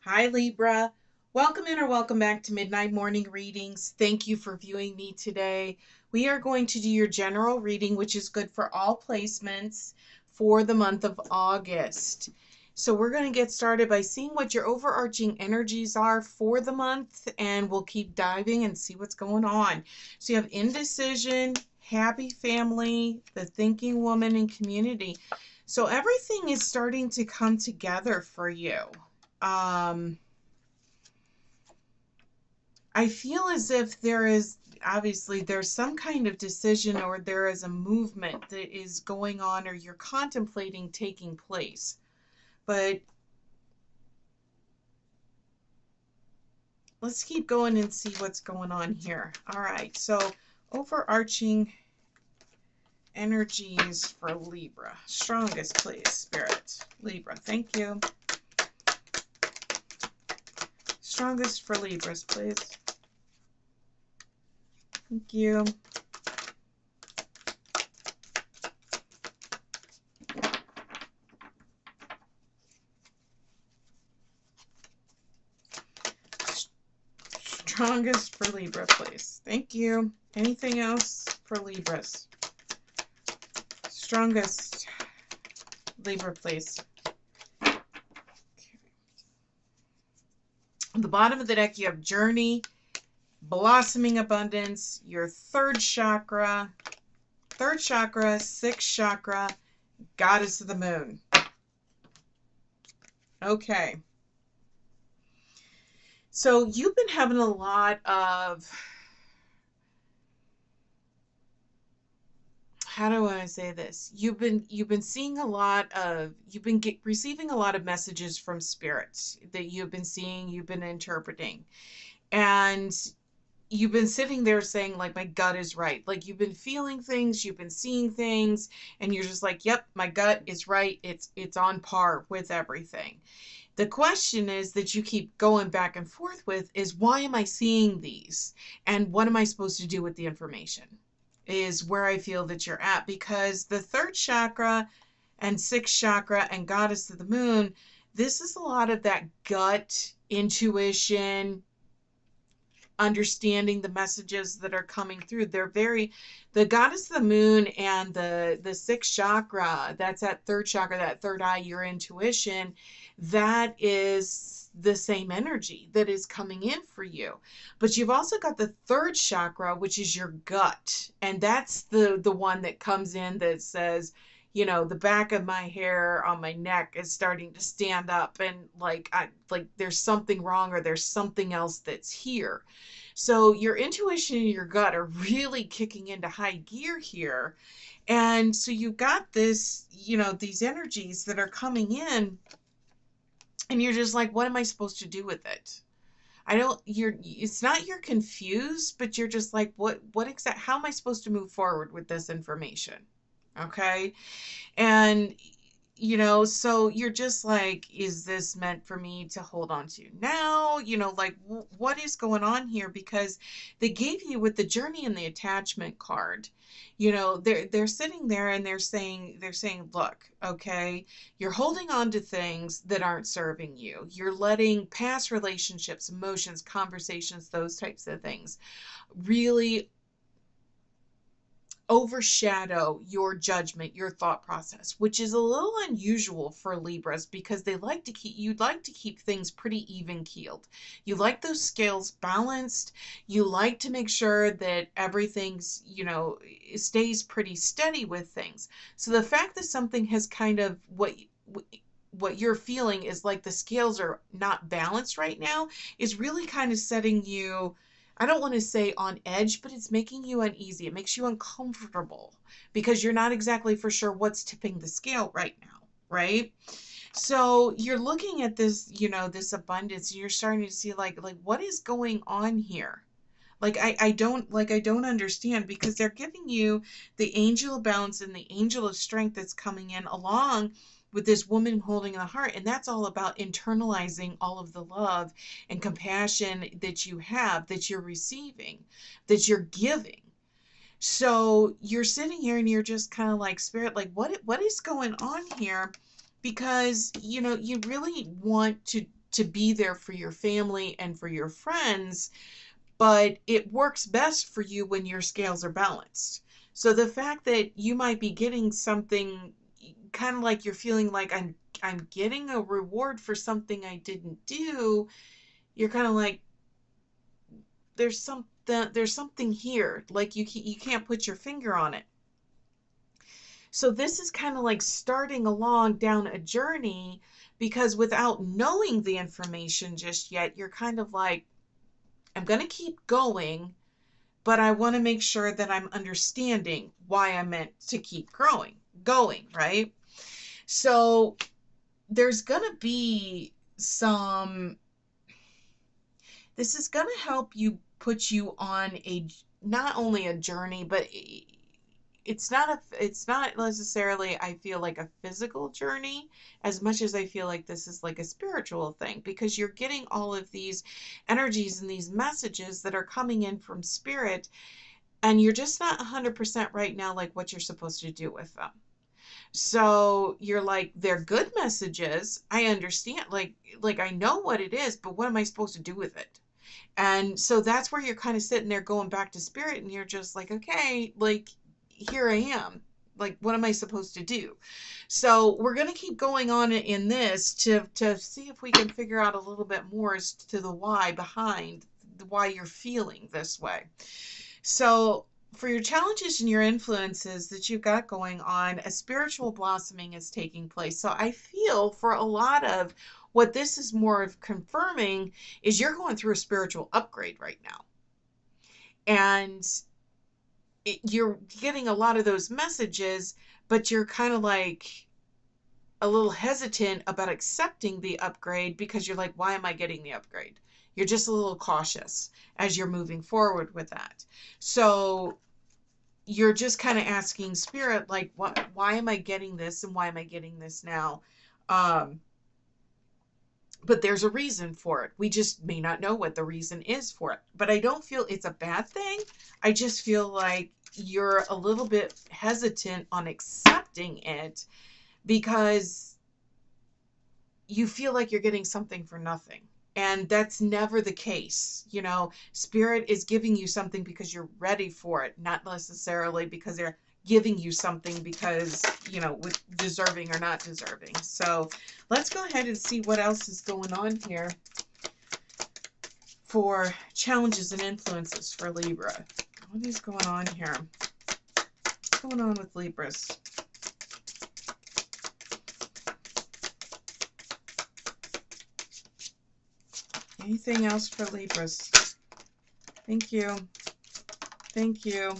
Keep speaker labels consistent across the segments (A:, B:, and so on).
A: Hi, Libra. Welcome in or welcome back to Midnight Morning Readings. Thank you for viewing me today. We are going to do your general reading, which is good for all placements for the month of August. So we're going to get started by seeing what your overarching energies are for the month, and we'll keep diving and see what's going on. So you have indecision, happy family, the thinking woman, and community. So everything is starting to come together for you. I feel as if there's some kind of decision, or there is a movement that is going on, or you're contemplating taking place. But let's keep going and see what's going on here. All right, so overarching energies for Libra. Strongest, please, Spirit. Libra, thank you. Strongest for Libras, please. Thank you. Strongest for Libra, please. Thank you. Anything else for Libras? Strongest Libra, please. Okay. On the bottom of the deck, you have Journey, Blossoming Abundance, your third chakra, sixth chakra, Goddess of the Moon. Okay. So you've been having a lot of, how do I say this? You've been seeing a lot of, receiving a lot of messages from spirits that you've been seeing, you've been interpreting. And you've been sitting there saying, like, my gut is right. Like, you've been feeling things, you've been seeing things, and you're just like, yep, my gut is right. It's on par with everything. The question is that you keep going back and forth with is, why am I seeing these? And what am I supposed to do with the information? Is where I feel that you're at, because the third chakra and sixth chakra and Goddess of the Moon, this is a lot of that gut intuition, understanding the messages that are coming through. The Goddess of the Moon and the sixth chakra, that's that third chakra, that third eye, your intuition, that is the same energy that is coming in for you. But you've also got the third chakra, which is your gut, and that's the one that comes in that says, the back of my hair on my neck is starting to stand up, and like there's something wrong, or there's something else that's here. So your intuition and your gut are really kicking into high gear here. And so you've got this, these energies that are coming in, and you're just like, what am I supposed to do with it? It's not you're confused, but you're just like, how am I supposed to move forward with this information? Okay. And, so you're just like, is this meant for me to hold on to now? What is going on here? Because they gave you, with the Journey and the Attachment card, they're sitting there and they're saying, look, okay, you're holding on to things that aren't serving you. You're letting past relationships, emotions, conversations, those types of things really overshadow your judgment, your thought process, which is a little unusual for Libras, because you'd like to keep things pretty even keeled. You like those scales balanced. You like to make sure that everything's, stays pretty steady with things. So the fact that something has kind of, what you're feeling is like the scales are not balanced right now, is really kind of setting you, I don't want to say on edge, but it's making you uneasy. It makes you uncomfortable, because you're not exactly for sure what's tipping the scale right now, right? So you're looking at this, this abundance, and you're starting to see like what is going on here? I don't understand, because they're giving you the angel of balance and the angel of strength that's coming in along with this woman holding the heart. And that's all about internalizing all of the love and compassion that you have, that you're receiving, that you're giving. So you're sitting here and you're just kind of like, Spirit, what is going on here? Because, you really want to be there for your family and for your friends, but it works best for you when your scales are balanced. So the fact that you might be getting something kind of like you're feeling like I'm getting a reward for something I didn't do, you're kind of like there's something here, like you can't put your finger on it. So this is kind of like starting along down a journey, because without knowing the information just yet, you're kind of like, I'm going to keep going, but I want to make sure that I'm understanding why I'm meant to keep going, right? So there's going to be this is going to help you put you on not only a journey, but it's not necessarily, I feel like, a physical journey as much as I feel like this is like a spiritual thing, because you're getting all of these energies and these messages that are coming in from spirit, and you're just not 100% right now like what you're supposed to do with them. So you're like, they're good messages, I understand, like I know what it is, but what am I supposed to do with it? And so that's where you're kind of sitting there going back to spirit, and you're just like, okay, like, here I am. Like, what am I supposed to do? So we're going to keep going on in this to see if we can figure out a little bit more as to the why behind why you're feeling this way. So for your challenges and your influences that you've got going on, a spiritual blossoming is taking place. So I feel for a lot of what this is more of confirming is you're going through a spiritual upgrade right now. And you're getting a lot of those messages, but you're kind of like a little hesitant about accepting the upgrade, because you're like, why am I getting the upgrade? You're just a little cautious as you're moving forward with that. So you're just kind of asking spirit, like, why am I getting this, and why am I getting this now? But there's a reason for it. We just may not know what the reason is for it. But I don't feel it's a bad thing. I just feel like you're a little bit hesitant on accepting it, because you feel like you're getting something for nothing. And that's never the case. Spirit is giving you something because you're ready for it, not necessarily because they're giving you something because, with deserving or not deserving. So let's go ahead and see what else is going on here for challenges and influences for Libra. What is going on here? What's going on with Libras? Anything else for Libras? Thank you. Thank you.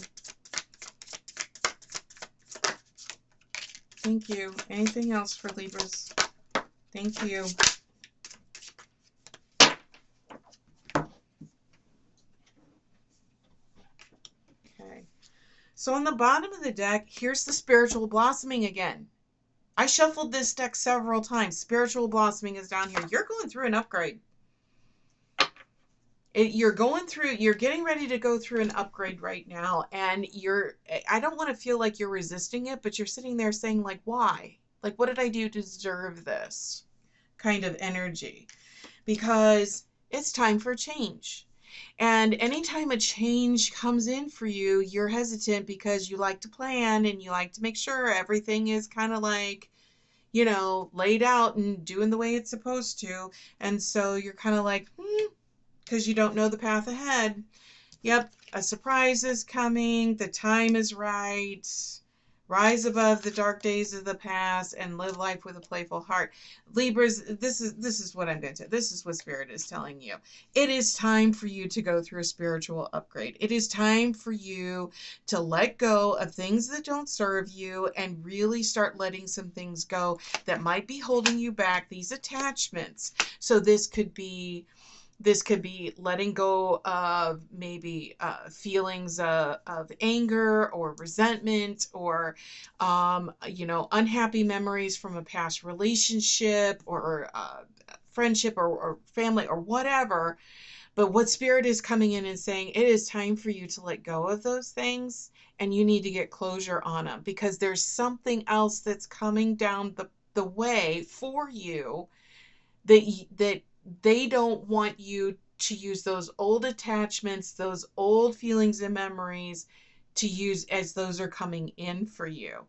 A: Thank you. Anything else for Libras? Thank you. Okay. So on the bottom of the deck, here's the spiritual blossoming again. I shuffled this deck several times. Spiritual blossoming is down here. You're going through an upgrade. You're getting ready to go through an upgrade right now, and I don't want to feel like you're resisting it, but you're sitting there saying, like, why? Like, what did I do to deserve this kind of energy? Because it's time for change. And anytime a change comes in for you, you're hesitant because you like to plan and you like to make sure everything is kind of like, laid out and doing the way it's supposed to. And so you're kind of like, because you don't know the path ahead. Yep, a surprise is coming. The time is right. Rise above the dark days of the past and live life with a playful heart. Libras, this is what I'm going to. This is what Spirit is telling you. It is time for you to go through a spiritual upgrade. It is time for you to let go of things that don't serve you and really start letting some things go that might be holding you back, these attachments. So this could be letting go of maybe feelings of anger or resentment, or, unhappy memories from a past relationship or friendship or family or whatever. But what Spirit is coming in and saying, it is time for you to let go of those things, and you need to get closure on them, because there's something else that's coming down the way for you that they don't want you to use those old attachments, those old feelings and memories to use as those are coming in for you.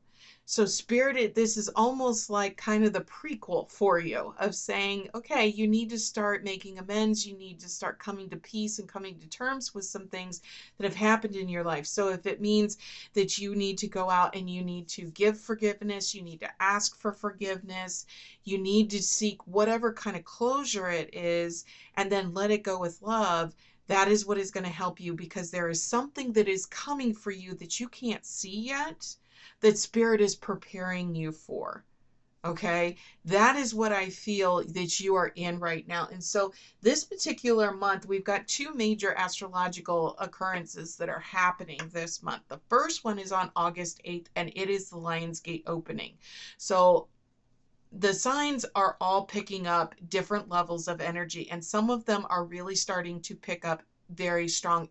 A: So Spirited, this is almost like kind of the prequel for you of saying, okay, you need to start making amends. You need to start coming to peace and coming to terms with some things that have happened in your life. So if it means that you need to go out and you need to give forgiveness, you need to ask for forgiveness, you need to seek whatever kind of closure it is, and then let it go with love. That is what is going to help you, because there is something that is coming for you that you can't see yet, that Spirit is preparing you for. Okay, that is what I feel that you are in right now. And so this particular month, we've got two major astrological occurrences that are happening this month. The first one is on August 8th, and it is the Lion's Gate opening. So the signs are all picking up different levels of energy, and some of them are really starting to pick up very strong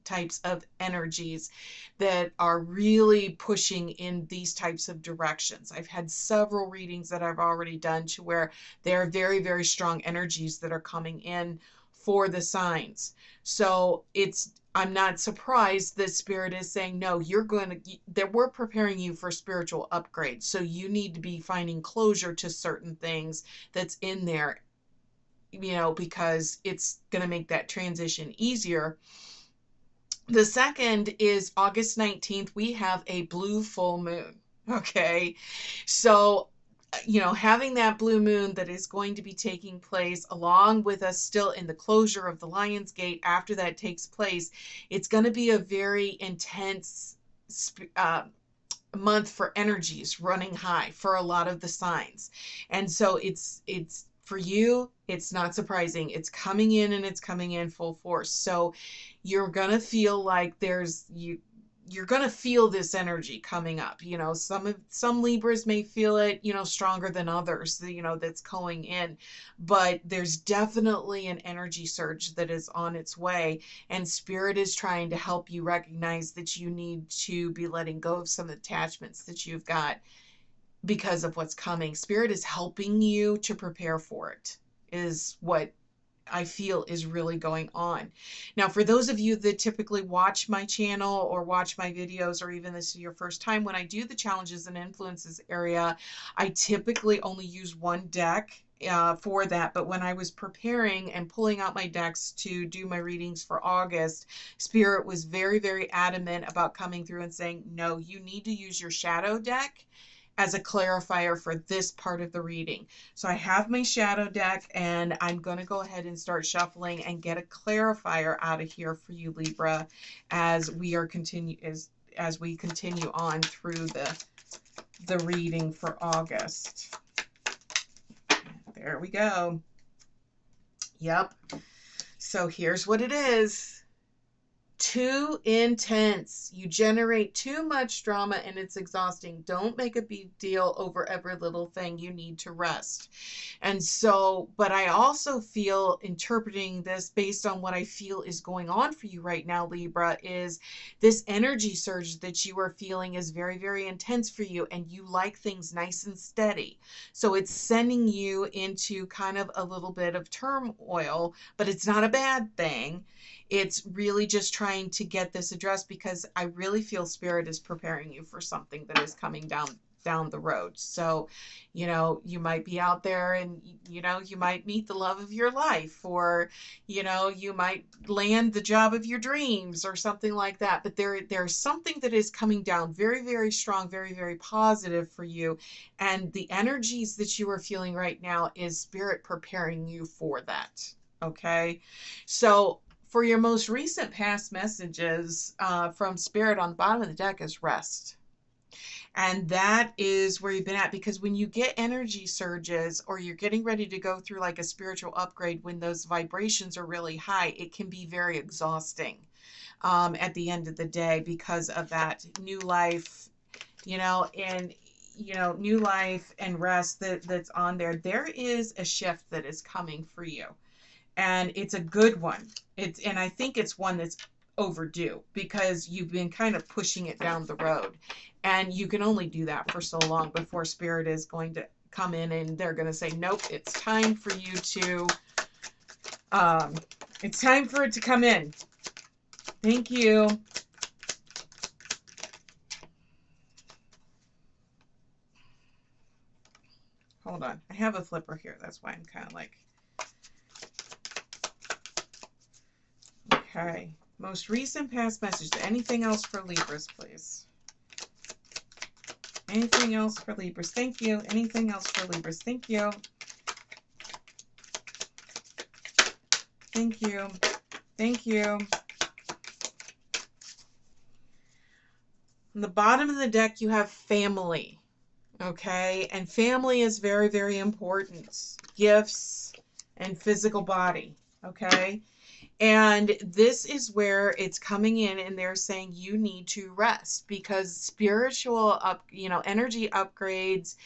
A: types of energies that are really pushing in these types of directions. I've had several readings that I've already done to where there are very, very strong energies that are coming in for the signs. So I'm not surprised that Spirit is saying, no, that we're preparing you for spiritual upgrades. So you need to be finding closure to certain things that's in there, because it's going to make that transition easier. The second is August 19th. We have a blue full moon. Okay. So, having that blue moon that is going to be taking place along with us still in the closure of the Lion's Gate after that takes place, it's going to be a very intense month for energies running high for a lot of the signs. And so it's for you, it's not surprising. It's coming in, and it's coming in full force. So you're going to feel like you're going to feel this energy coming up. Some Libras may feel it, stronger than others, that's going in, but there's definitely an energy surge that is on its way, and Spirit is trying to help you recognize that you need to be letting go of some attachments that you've got because of what's coming. Spirit is helping you to prepare for it, is what I feel is really going on. Now, for those of you that typically watch my channel or watch my videos, or even this is your first time, when I do the challenges and influences area, I typically only use one deck for that. But when I was preparing and pulling out my decks to do my readings for August, Spirit was very, very adamant about coming through and saying, no, you need to use your shadow deck as a clarifier for this part of the reading. So I have my shadow deck, and I'm going to go ahead and start shuffling and get a clarifier out of here for you, Libra, as we continue on through the reading for August. There we go. Yep. So here's what it is. Too intense. You generate too much drama, and it's exhausting. Don't make a big deal over every little thing. You need to rest. And so, but I also feel, interpreting this based on what I feel is going on for you right now, Libra, is this energy surge that you are feeling is very, very intense for you, and you like things nice and steady. So it's sending you into kind of a little bit of turmoil, but it's not a bad thing. It's really just trying to get this addressed, because I really feel Spirit is preparing you for something that is coming down the road. So, you might be out there and, you might meet the love of your life, or, you might land the job of your dreams or something like that. But there's something that is coming down very, very strong, very, very positive for you. And the energies that you are feeling right now is Spirit preparing you for that. Okay. So, for your most recent past messages from Spirit, on the bottom of the deck is rest. And that is where you've been at, because when you get energy surges, or you're getting ready to go through like a spiritual upgrade, when those vibrations are really high, it can be very exhausting at the end of the day, because of that new life, and new life and rest that's on there. There is a shift that is coming for you. And it's a good one. And I think it's one that's overdue, because you've been kind of pushing it down the road. And you can only do that for so long before Spirit is going to come in and they're going to say, nope, it's time for you to Um, it's time for it to come in. Thank you. Hold on. I have a flipper here. That's why I'm kind of like... Okay. Most recent past message. Anything else for Libras, please? Anything else for Libras? Thank you. Anything else for Libras? Thank you. Thank you. Thank you. On the bottom of the deck, you have family. Okay? And family is very, very important. Gifts and physical body. Okay? And this is where it's coming in and they're saying you need to rest because spiritual energy upgrades,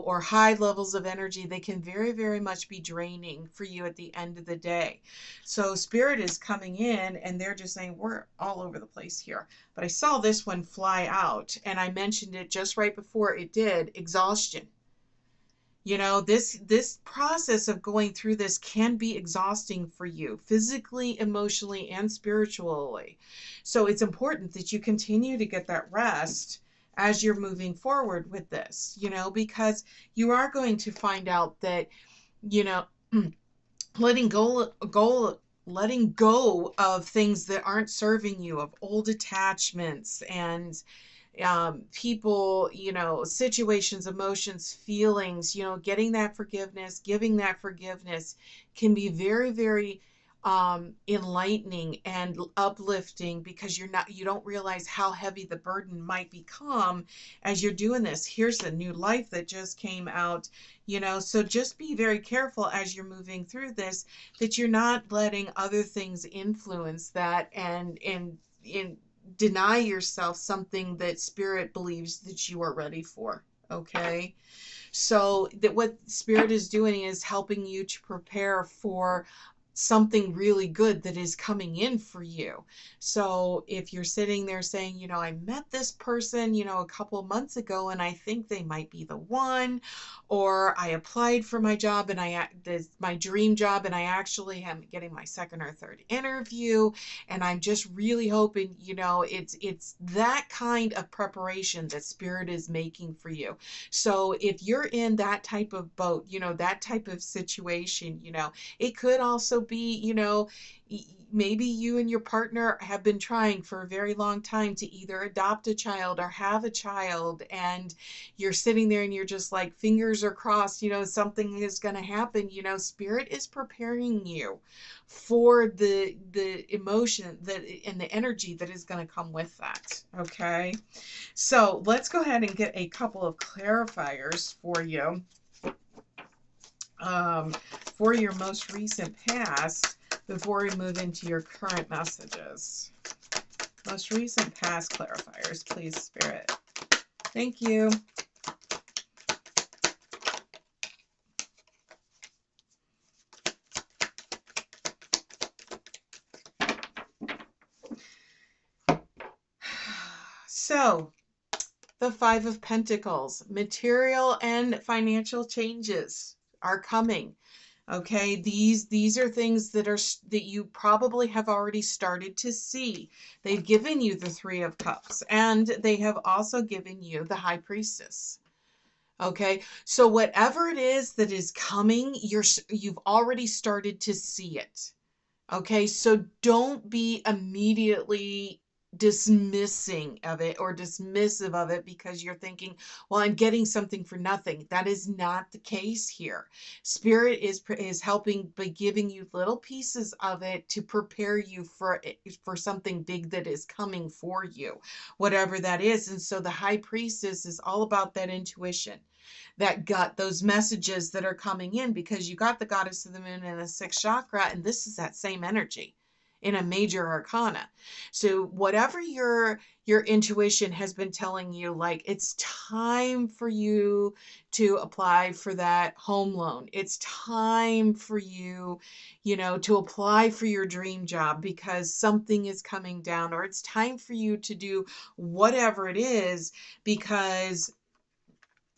A: or high levels of energy, they can very, very much be draining for you at the end of the day. So spirit is coming in and they're just saying we're all over the place here. But I saw this one fly out and I mentioned it just right before it did, exhaustion. This process of going through this can be exhausting for you physically, emotionally, and spiritually. So it's important that you continue to get that rest as you're moving forward with this, because you are going to find out that, letting go of things that aren't serving you, of old attachments and people, situations, emotions, feelings, getting that forgiveness, giving that forgiveness can be very, very enlightening and uplifting because you don't realize how heavy the burden might become as you're doing this. Here's the new life that just came out, so just be very careful as you're moving through this, that you're not letting other things influence that and deny yourself something that spirit believes that you are ready for. Okay, so that what spirit is doing is helping you to prepare for something really good that is coming in for you. So if you're sitting there saying, I met this person, a couple of months ago and I think they might be the one, or I applied for my job and my dream job and I actually am getting my second or third interview and I'm just really hoping, it's that kind of preparation that spirit is making for you. So if you're in that type of boat, that type of situation, it could also be, maybe you and your partner have been trying for a very long time to either adopt a child or have a child, and you're sitting there and you're just like, fingers are crossed, something is going to happen. Spirit is preparing you for the emotion that and the energy that is going to come with that. Okay, so let's go ahead and get a couple of clarifiers for you. For your most recent past before we move into your current messages. Most recent past clarifiers, please, Spirit. Thank you. So, the Five of Pentacles, material and financial changes are coming. Okay, these are things that you probably have already started to see. They've given you the Three of Cups and they have also given you the High Priestess. Okay, so whatever it is that is coming, you've already started to see it. Okay, so don't be immediately dismissing of it or dismissive of it because you're thinking, well, I'm getting something for nothing. That is not the case here. Spirit is helping by giving you little pieces of it to prepare you for something big that is coming for you, whatever that is. And so the High Priestess is all about that intuition, that gut, those messages that are coming in, because you got the Goddess of the Moon in the sixth chakra, and this is that same energy in a major arcana. So whatever your intuition has been telling you, like, it's time for you to apply for that home loan. It's time for you, to apply for your dream job because something is coming down, or it's time for you to do whatever it is because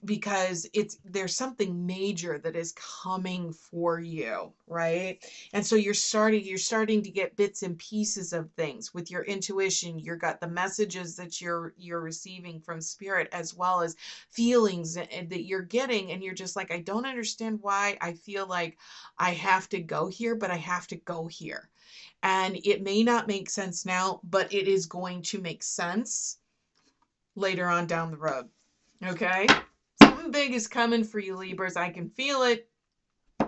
A: because there's something major that is coming for you, right? And so you're starting to get bits and pieces of things with your intuition. You got the messages that you're receiving from spirit, as well as feelings that you're getting, and you're just like, I don't understand why I feel like I have to go here, but I have to go here. And it may not make sense now, but it is going to make sense later on down the road. Okay? Something big is coming for you, Libras. I can feel it.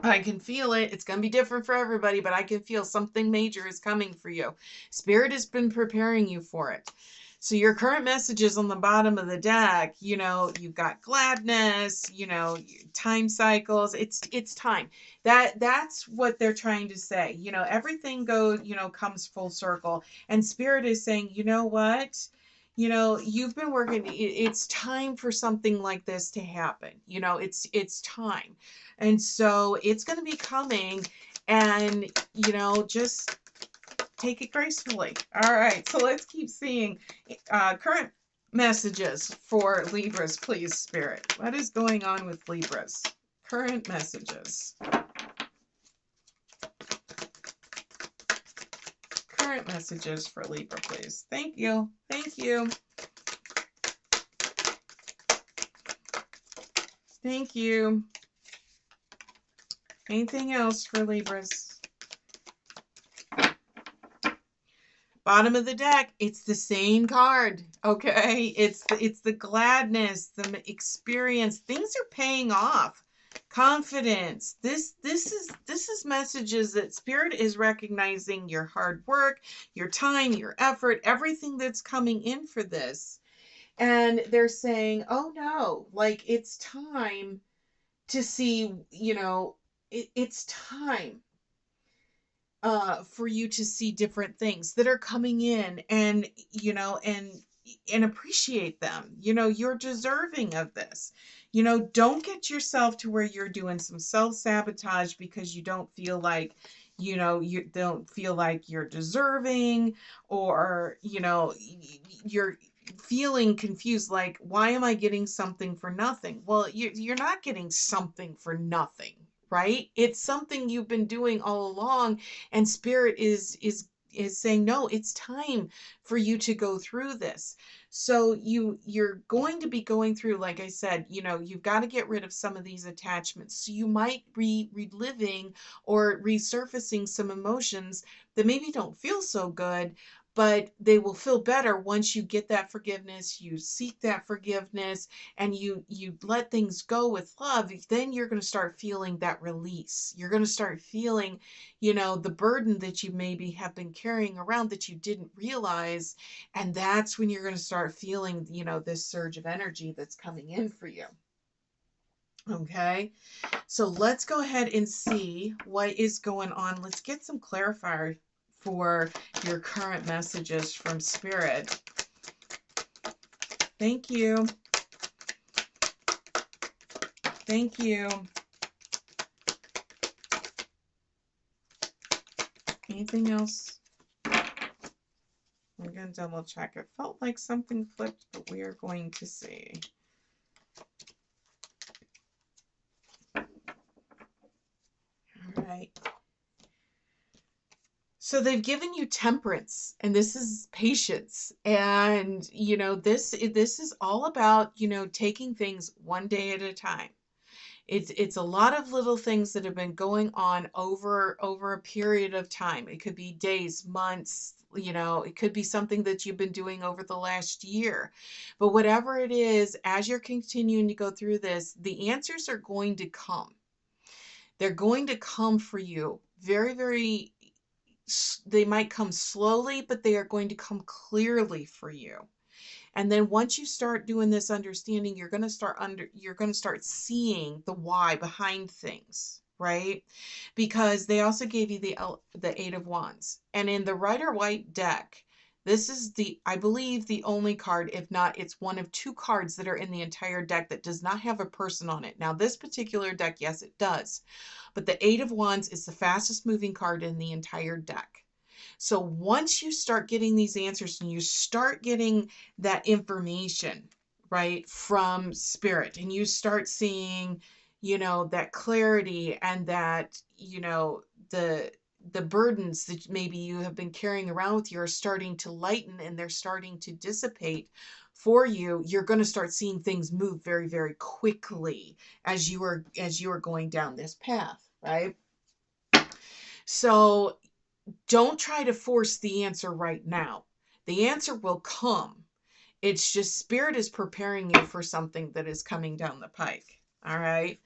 A: I can feel it. It's going to be different for everybody, but I can feel something major is coming for you. Spirit has been preparing you for it. So your current messages on the bottom of the deck, you've got gladness, time cycles. It's time. That's what they're trying to say. Everything comes full circle. And Spirit is saying, you know what? You've been working. It's time for something like this to happen. It's time. And so it's going to be coming, and, just take it gracefully. All right. So let's keep seeing current messages for Libras, please, Spirit. What is going on with Libras? Current messages. Current messages for Libra, please. Thank you. Thank you. Thank you. Anything else for Libras? Bottom of the deck, it's the same card, okay? It's the gladness, the experience. Things are paying off. Confidence. This is messages that Spirit is recognizing your hard work, your time, your effort, everything that's coming in for this. And they're saying, oh no, like it's time to see, it's time for you to see different things that are coming in, and appreciate them. You're deserving of this. Don't get yourself to where you're doing some self-sabotage because you don't feel like you don't feel like you're deserving, or you're feeling confused, like, why am I getting something for nothing? Well, you're not getting something for nothing, right? It's something you've been doing all along, and Spirit is saying, no, it's time for you to go through this. So you're going to be going through, like I said, you've got to get rid of some of these attachments. So you might be reliving or resurfacing some emotions that maybe don't feel so good, but they will feel better once you get that forgiveness, you seek that forgiveness, and you let things go with love. Then you're going to start feeling that release. You're going to start feeling, the burden that you maybe have been carrying around that you didn't realize. And that's when you're going to start feeling, this surge of energy that's coming in for you. Okay, so let's go ahead and see what is going on. Let's get some clarifier for your current messages from Spirit. Thank you. Thank you. Anything else? I'm going to double check. It felt like something flipped, but we are going to see. All right. So they've given you temperance, and this is patience. And, this is all about, taking things one day at a time. It's a lot of little things that have been going on over a period of time. It could be days, months, it could be something that you've been doing over the last year. But whatever it is, as you're continuing to go through this, the answers are going to come. They're going to come for you very, very. They might come slowly, but they are going to come clearly for you. And then once you start doing this understanding, you're going to start seeing the why behind things, right? Because they also gave you the Eight of Wands. And in the Rider-Waite deck, this is I believe the only card, if not, it's one of two cards that are in the entire deck that does not have a person on it. Now, this particular deck, yes, it does. But the Eight of Wands is the fastest moving card in the entire deck. So once you start getting these answers and you start getting that information, right, from spirit, and you start seeing, you know, that clarity, and that, you know, the burdens that maybe you have been carrying around with you are starting to lighten, and they're starting to dissipate for you. You're going to start seeing things move very, very quickly as you are going down this path, right? So don't try to force the answer right now. The answer will come. It's just spirit is preparing you for something that is coming down the pike. All right.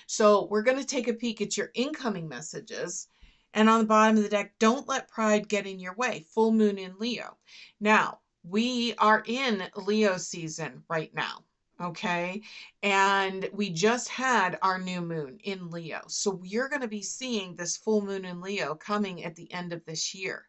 A: So we're going to take a peek at your incoming messages. And on the bottom of the deck, don't let pride get in your way. Full moon in Leo. Now, we are in Leo season right now. Okay. And we just had our new moon in Leo. So you're going to be seeing this full moon in Leo coming at the end of this year.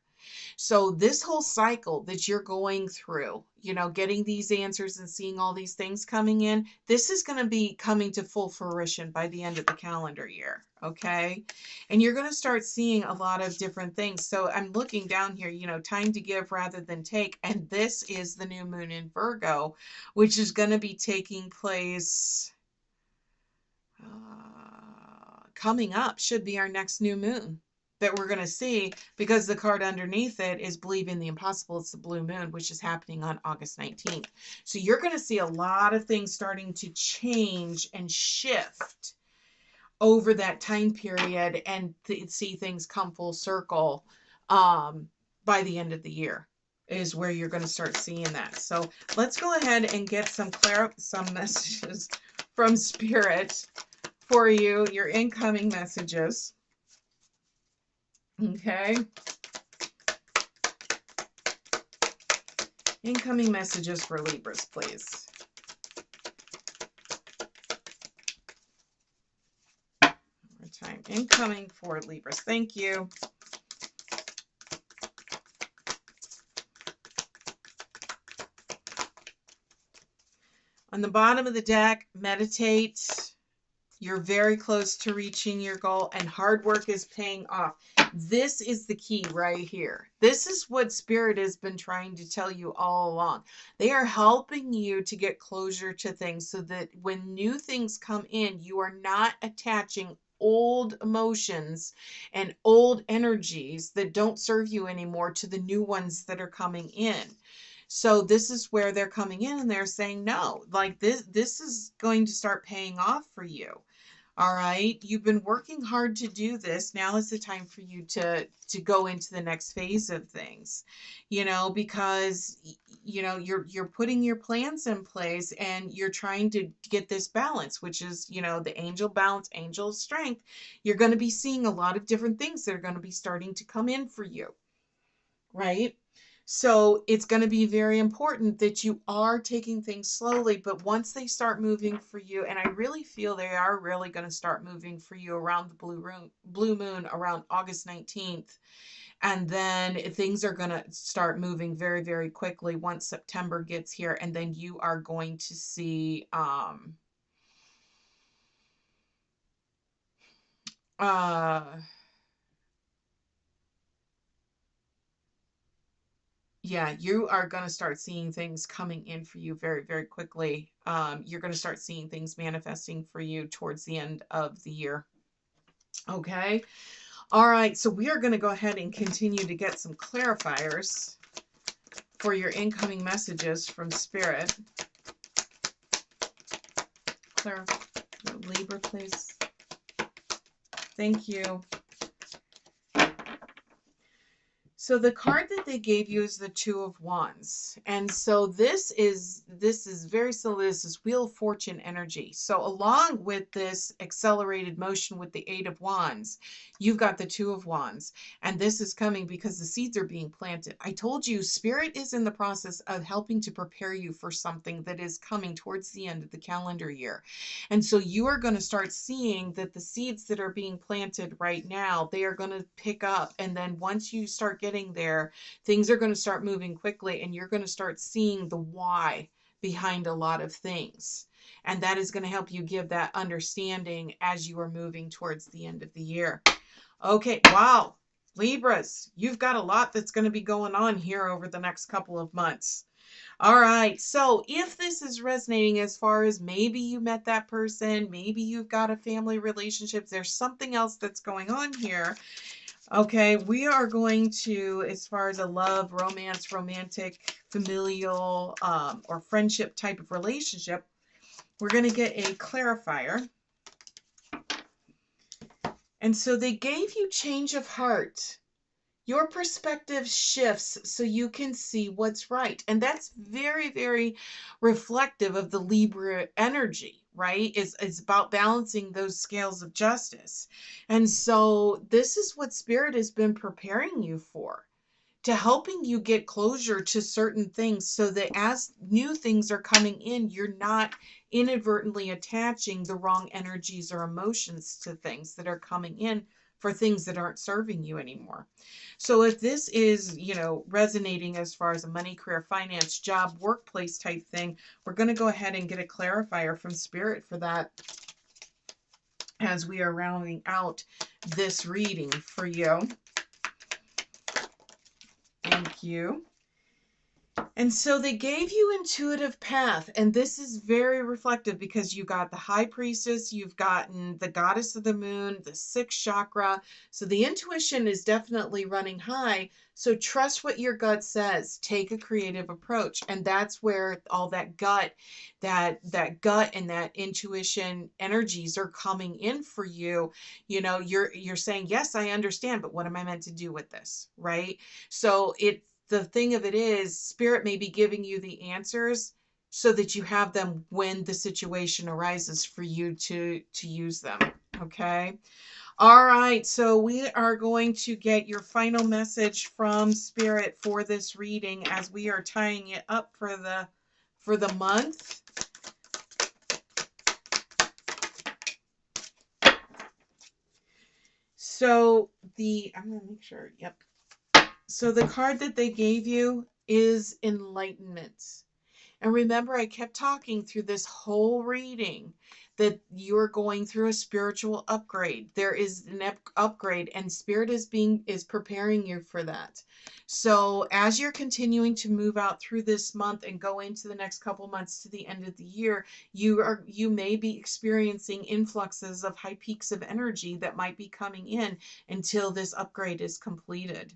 A: So this whole cycle that you're going through, you know, getting these answers and seeing all these things coming in, this is going to be coming to full fruition by the end of the calendar year. Okay. And you're going to start seeing a lot of different things. So I'm looking down here, you know, time to give rather than take. And this is the new moon in Virgo, which is going to be taking place coming up, should be our next new moon that we're going to see, because the card underneath it is Believe in the Impossible. It's the blue moon, which is happening on August 19th. So you're going to see a lot of things starting to change and shift over that time period, and see things come full circle by the end of the year is where you're going to start seeing that. So let's go ahead and get some messages from Spirit for you, your incoming messages. Okay. Incoming messages for Libras, please. One more time. Incoming for Libras. Thank you. On the bottom of the deck, meditate. You're very close to reaching your goal, and hard work is paying off. This is the key right here. This is what Spirit has been trying to tell you all along. They are helping you to get closure to things so that when new things come in, you are not attaching old emotions and old energies that don't serve you anymore to the new ones that are coming in. So this is where they're coming in, and they're saying, no, like this is going to start paying off for you. All right. You've been working hard to do this. Now is the time for you to go into the next phase of things, you know, because, you know, you're putting your plans in place, and you're trying to get this balance, which is, you know, the angel balance, angel strength. You're going to be seeing a lot of different things that are going to be starting to come in for you. Right. So it's going to be very important that you are taking things slowly, but once they start moving for you, and I really feel they are really going to start moving for you around the blue moon around August 19th. And then things are going to start moving very, very quickly once September gets here. And then you are going to see, yeah, you are going to start seeing things coming in for you very, very quickly. You're going to start seeing things manifesting for you towards the end of the year. Okay. All right. So we are going to go ahead and continue to get some clarifiers for your incoming messages from Spirit. Libra, please. Thank you. So the card that they gave you is the Two of Wands. And so this is very similar. This is Wheel of Fortune energy. So along with this accelerated motion with the Eight of Wands, you've got the Two of Wands. And this is coming because the seeds are being planted. I told you Spirit is in the process of helping to prepare you for something that is coming towards the end of the calendar year. And so you are going to start seeing that the seeds that are being planted right now, they are going to pick up. And then once you start getting there, things are going to start moving quickly, and you're going to start seeing the why behind a lot of things. And that is going to help you give that understanding as you are moving towards the end of the year. Okay. Wow. Libras, you've got a lot that's going to be going on here over the next couple of months. All right. So if this is resonating as far as maybe you met that person, maybe you've got a family relationship, there's something else that's going on here. Okay, we are going to, as far as a love, romance, romantic, familial, or friendship type of relationship, we're going to get a clarifier. And so they gave you change of heart. Your perspective shifts so you can see what's right. And that's very, very reflective of the Libra energy, right? It's about balancing those scales of justice. And so this is what Spirit has been preparing you for, to helping you get closure to certain things so that as new things are coming in, you're not inadvertently attaching the wrong energies or emotions to things that are coming in for things that aren't serving you anymore. So if this is, resonating as far as a money, career, finance, job, workplace type thing, we're going to go ahead and get a clarifier from Spirit for that as we are rounding out this reading for you. Thank you. And so they gave you intuitive path, and this is very reflective because you got the high priestess, you've gotten the goddess of the moon, the sixth chakra. So the intuition is definitely running high. So trust what your gut says. Take a creative approach, and that's where all that gut and that intuition energies are coming in for you. You're saying, yes, I understand, but what am I meant to do with this, right? So the thing of it is, Spirit may be giving you the answers so that you have them when the situation arises for you to use them. Okay. All right. So we are going to get your final message from Spirit for this reading as we are tying it up for the month. So I'm going to make sure. Yep. So the card that they gave you is Enlightenment. And remember, I kept talking through this whole reading that you're going through a spiritual upgrade. There is an upgrade, and Spirit is preparing you for that. So as you're continuing to move out through this month and go into the next couple months to the end of the year, you may be experiencing influxes of high peaks of energy that might be coming in until this upgrade is completed.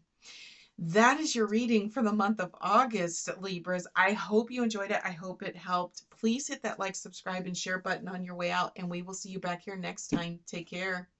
A: That is your reading for the month of August, Libras. I hope you enjoyed it. I hope it helped. Please hit that like, subscribe, and share button on your way out, and we will see you back here next time. Take care.